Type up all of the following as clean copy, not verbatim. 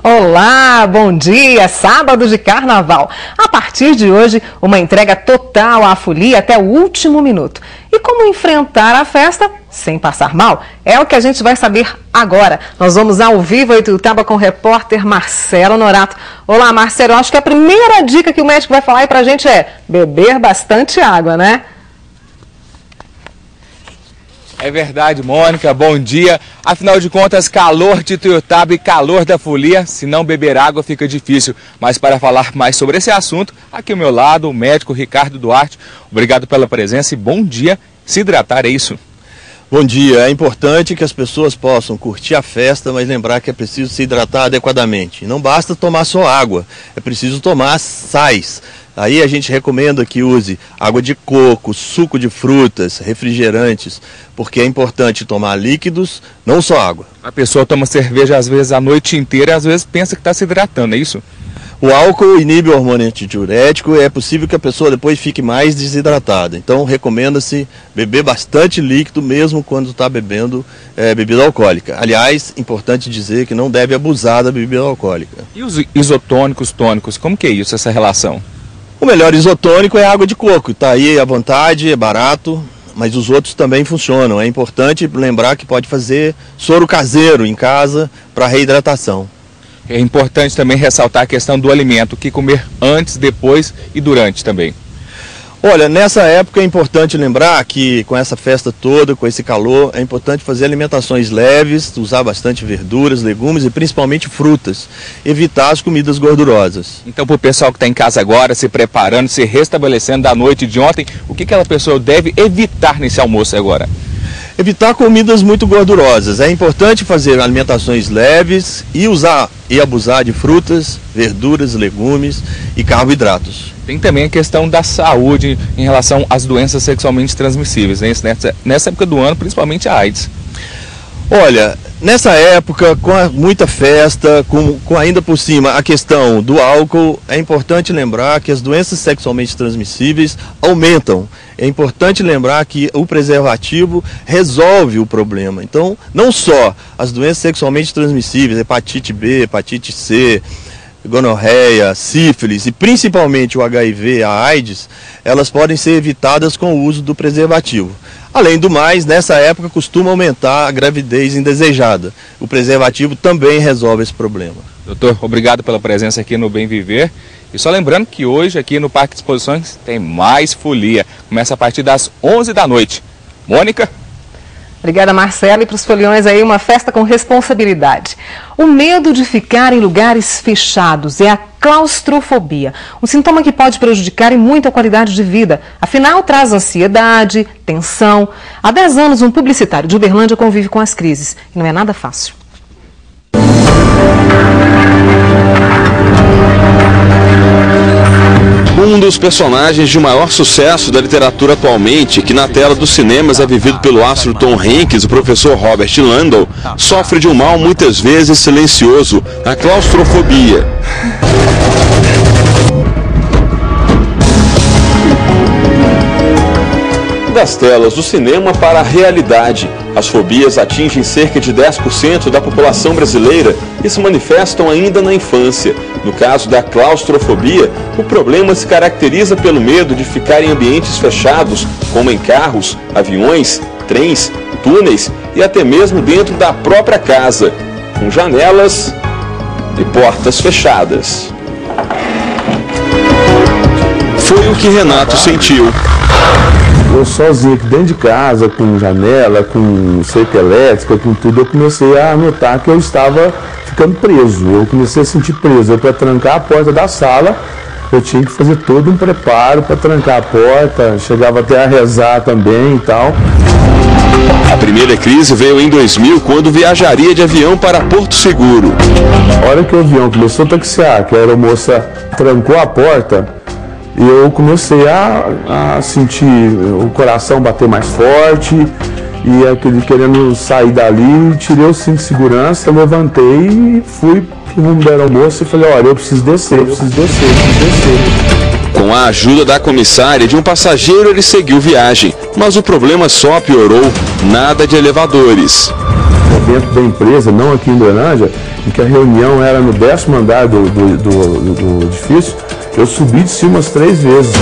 Olá, bom dia, sábado de carnaval. A partir de hoje, uma entrega total à folia até o último minuto. E como enfrentar a festa sem passar mal? É o que a gente vai saber agora. Nós vamos ao vivo a Ituiutaba com o repórter Marcelo Norato. Olá, Marcelo, eu acho que a primeira dica que o médico vai falar aí pra gente é beber bastante água, né? É verdade, Mônica, bom dia. Afinal de contas, calor de Ituiutaba e calor da folia, se não beber água fica difícil. Mas para falar mais sobre esse assunto, aqui ao meu lado, o médico Ricardo Duarte. Obrigado pela presença e bom dia. Se hidratar, é isso? Bom dia. É importante que as pessoas possam curtir a festa, mas lembrar que é preciso se hidratar adequadamente. Não basta tomar só água, é preciso tomar sais. Aí a gente recomenda que use água de coco, suco de frutas, refrigerantes, porque é importante tomar líquidos, não só água. A pessoa toma cerveja às vezes a noite inteira e às vezes pensa que está se hidratando, é isso? O álcool inibe o hormônio antidiurético e é possível que a pessoa depois fique mais desidratada. Então recomenda-se beber bastante líquido mesmo quando está bebendo bebida alcoólica. Aliás, importante dizer que não deve abusar da bebida alcoólica. E os isotônicos, tônicos, como que é isso, essa relação? O melhor isotônico é a água de coco, está aí à vontade, é barato, mas os outros também funcionam. É importante lembrar que pode fazer soro caseiro em casa para reidratação. É importante também ressaltar a questão do alimento, o que comer antes, depois e durante também. Olha, nessa época é importante lembrar que com essa festa toda, com esse calor, é importante fazer alimentações leves, usar bastante verduras, legumes e principalmente frutas. Evitar as comidas gordurosas. Então, para o pessoal que está em casa agora, se preparando, se restabelecendo da noite de ontem, o que aquela pessoa deve evitar nesse almoço agora? Evitar comidas muito gordurosas. É importante fazer alimentações leves e abusar de frutas, verduras, legumes e carboidratos. Tem também a questão da saúde em relação às doenças sexualmente transmissíveis, né? Nessa época do ano, principalmente a AIDS. Olha, nessa época, com muita festa, com ainda por cima a questão do álcool, é importante lembrar que as doenças sexualmente transmissíveis aumentam. É importante lembrar que o preservativo resolve o problema. Então, não só as doenças sexualmente transmissíveis, hepatite B, hepatite C, gonorreia, sífilis e principalmente o HIV, a AIDS, elas podem ser evitadas com o uso do preservativo. Além do mais, nessa época costuma aumentar a gravidez indesejada. O preservativo também resolve esse problema. Doutor, obrigado pela presença aqui no Bem Viver. E só lembrando que hoje aqui no Parque de Exposições tem mais folia. Começa a partir das 11 da noite. Mônica? Obrigada, Marcelo. E para os foliões aí, uma festa com responsabilidade. O medo de ficar em lugares fechados é a claustrofobia. Um sintoma que pode prejudicar e muito a qualidade de vida. Afinal, traz ansiedade, tensão. Há 10 anos, um publicitário de Uberlândia convive com as crises. E não é nada fácil. Um dos personagens de maior sucesso da literatura atualmente, que na tela dos cinemas é vivido pelo astro Tom Hanks, o professor Robert Landau, sofre de um mal muitas vezes silencioso, a claustrofobia. Das telas do cinema para a realidade. As fobias atingem cerca de 10% da população brasileira e se manifestam ainda na infância. No caso da claustrofobia, o problema se caracteriza pelo medo de ficar em ambientes fechados, como em carros, aviões, trens, túneis e até mesmo dentro da própria casa, com janelas e portas fechadas. Foi o que Renato sentiu. Eu sozinho aqui dentro de casa, com janela, com cerca elétrica, com tudo, eu comecei a notar que eu estava ficando preso. Eu comecei a sentir preso. Para trancar a porta da sala, eu tinha que fazer todo um preparo para trancar a porta, chegava até a rezar também e tal. A primeira crise veio em 2000, quando viajaria de avião para Porto Seguro. A hora que o avião começou a taxiar, que a aeromoça trancou a porta, eu comecei a sentir o coração bater mais forte e aquele querendo sair dali, tirei o cinto de segurança, levantei e fui pro rumo da aeromoça e falei, olha, eu preciso descer. Com a ajuda da comissária e de um passageiro, ele seguiu viagem, mas o problema só piorou, nada de elevadores. dentro da empresa, não aqui em Uberlândia, em que a reunião era no 10º andar do edifício, eu subi de cima umas 3 vezes.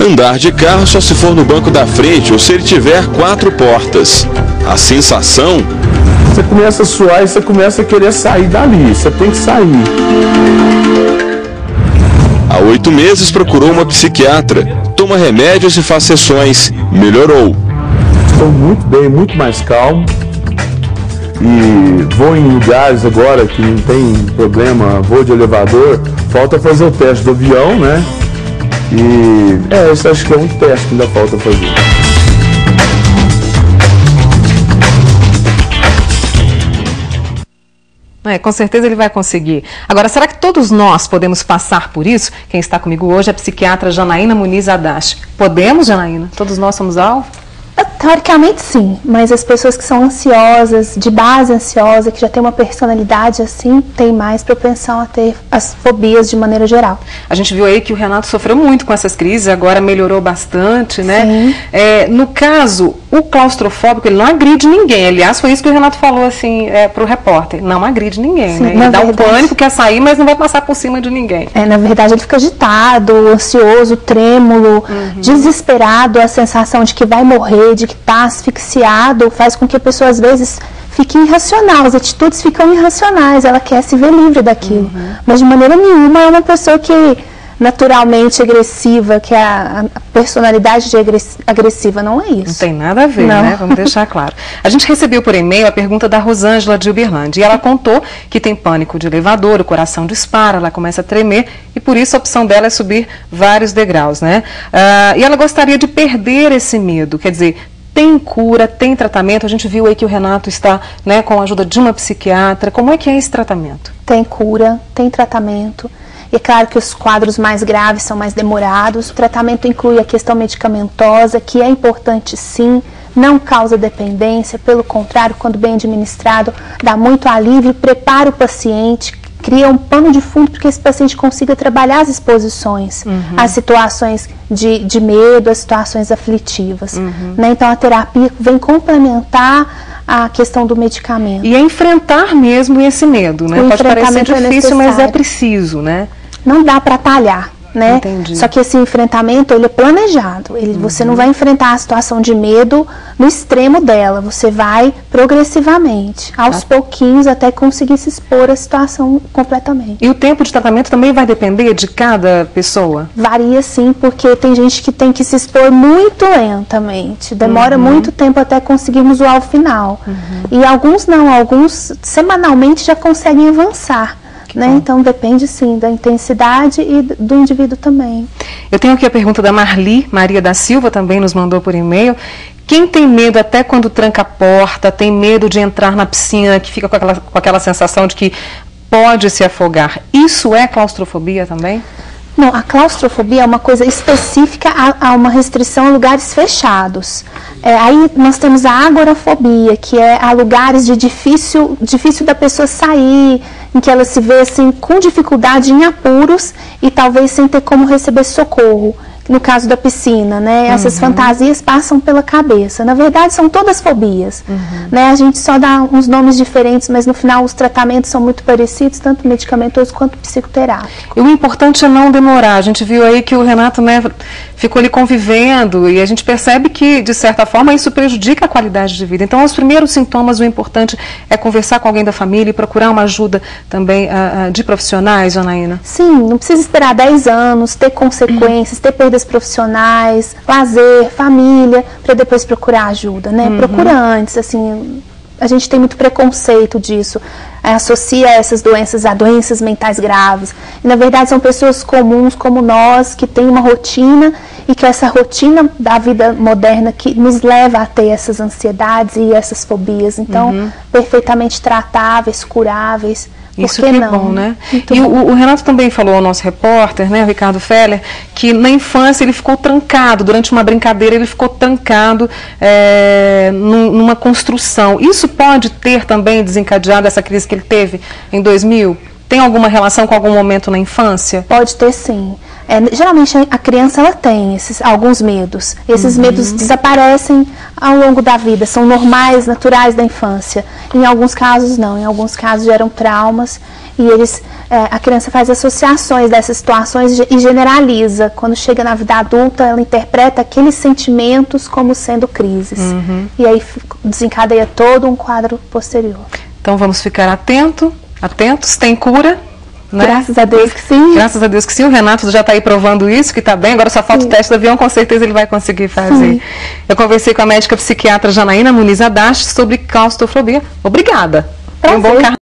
Andar de carro só se for no banco da frente ou se ele tiver 4 portas. A sensação... Você começa a suar e você começa a querer sair dali, você tem que sair. Há 8 meses procurou uma psiquiatra, toma remédios e faz sessões. Melhorou. Estou muito bem, muito mais calmo. E vou em lugares agora que não tem problema, vou de elevador, falta fazer o teste do avião, né? E esse acho que é um teste que ainda falta fazer. Com certeza ele vai conseguir. Agora, será que todos nós podemos passar por isso? Quem está comigo hoje é a psiquiatra Janaína Muniz Adachi. Podemos, Janaína? Todos nós somos alvo? Teoricamente sim, mas as pessoas que são ansiosas, de base ansiosa, que já tem uma personalidade assim, tem mais propensão a ter as fobias de maneira geral. A gente viu aí que o Renato sofreu muito com essas crises, agora melhorou bastante, né? Sim. No caso, o claustrofóbico, ele não agride ninguém. Aliás, foi isso que o Renato falou assim para o repórter. Não agride ninguém, sim, né? Ele dá um pânico, quer sair, mas não vai passar por cima de ninguém. Na verdade, ele fica agitado, ansioso, trêmulo, desesperado, a sensação de que vai morrer, de que está asfixiado, faz com que a pessoa às vezes fique irracional, as atitudes ficam irracionais, ela quer se ver livre daquilo, mas de maneira nenhuma é uma pessoa que naturalmente agressiva, que a personalidade de agressiva não é isso. Não tem nada a ver, né? Vamos deixar claro. A gente recebeu por e-mail a pergunta da Rosângela de Uberlândia e ela contou que tem pânico de elevador, o coração dispara, ela começa a tremer e por isso a opção dela é subir vários degraus, né? E ela gostaria de perder esse medo, quer dizer, tem cura, tem tratamento. A gente viu aí que o Renato está, né, com a ajuda de uma psiquiatra. Como é que é esse tratamento? Tem cura, tem tratamento. E é claro que os quadros mais graves são mais demorados. O tratamento inclui a questão medicamentosa, que é importante sim, não causa dependência, pelo contrário, quando bem administrado, dá muito alívio, prepara o paciente, cria um pano de fundo para que esse paciente consiga trabalhar as exposições, as situações de medo, as situações aflitivas. Né? Então a terapia vem complementar a questão do medicamento. E é enfrentar mesmo esse medo, né? Pode parecer difícil, mas é preciso, né? Não dá para atalhar. Né? Entendi. Só que esse enfrentamento ele é planejado, você não vai enfrentar a situação de medo no extremo dela, você vai progressivamente, aos pouquinhos, até conseguir se expor à situação completamente. E o tempo de tratamento também vai depender de cada pessoa? Varia sim, porque tem gente que tem que se expor muito lentamente, demora muito tempo até conseguirmos o alvo final. E alguns não, alguns semanalmente já conseguem avançar. Né? Então depende sim da intensidade e do indivíduo também. Eu tenho aqui a pergunta da Marli, Maria da Silva também nos mandou por e-mail. Quem tem medo até quando tranca a porta, tem medo de entrar na piscina, que fica com aquela sensação de que pode se afogar, isso é claustrofobia também? Não, a claustrofobia é uma coisa específica a uma restrição a lugares fechados. Aí nós temos a agorafobia, que é a lugares de difícil da pessoa sair, em que ela se vê assim, com dificuldade, em apuros e talvez sem ter como receber socorro. No caso da piscina, né? Essas fantasias passam pela cabeça. Na verdade, são todas fobias. Né? A gente só dá uns nomes diferentes, mas no final os tratamentos são muito parecidos, tanto medicamentoso quanto psicoterápico. E o importante é não demorar. A gente viu aí que o Renato, né, ficou ali convivendo e a gente percebe que, de certa forma, isso prejudica a qualidade de vida. Então, os primeiros sintomas, o importante é conversar com alguém da família e procurar uma ajuda também de profissionais, Janaína? Sim, não precisa esperar 10 anos, ter consequências, ter perdas profissionais, lazer, família, para depois procurar ajuda, né? Procura antes, assim, a gente tem muito preconceito disso, associa essas doenças a doenças mentais graves, e na verdade são pessoas comuns como nós, que têm uma rotina, e que essa rotina da vida moderna que nos leva a ter essas ansiedades e essas fobias, então, perfeitamente tratáveis, curáveis. Isso que é bom, né? E o Renato também falou ao nosso repórter, né, o Ricardo Feller, que na infância ele ficou trancado, durante uma brincadeira ele ficou trancado numa construção. Isso pode ter também desencadeado essa crise que ele teve em 2000? tem alguma relação com algum momento na infância? Pode ter, sim. Geralmente a criança ela tem alguns medos. Esses medos desaparecem ao longo da vida, são normais, naturais da infância. Em alguns casos não, em alguns casos geram traumas e a criança faz associações dessas situações e generaliza. Quando chega na vida adulta, ela interpreta aqueles sentimentos como sendo crises. E aí desencadeia todo um quadro posterior. Então vamos ficar atentos, tem cura? Né? Graças a Deus que sim. Graças a Deus que sim. O Renato já está aí provando isso, que está bem. Agora só falta o teste do avião, com certeza ele vai conseguir fazer. Sim. Eu conversei com a médica psiquiatra Janaína Muniz Adachi sobre claustrofobia. Obrigada. Um bom carnaval.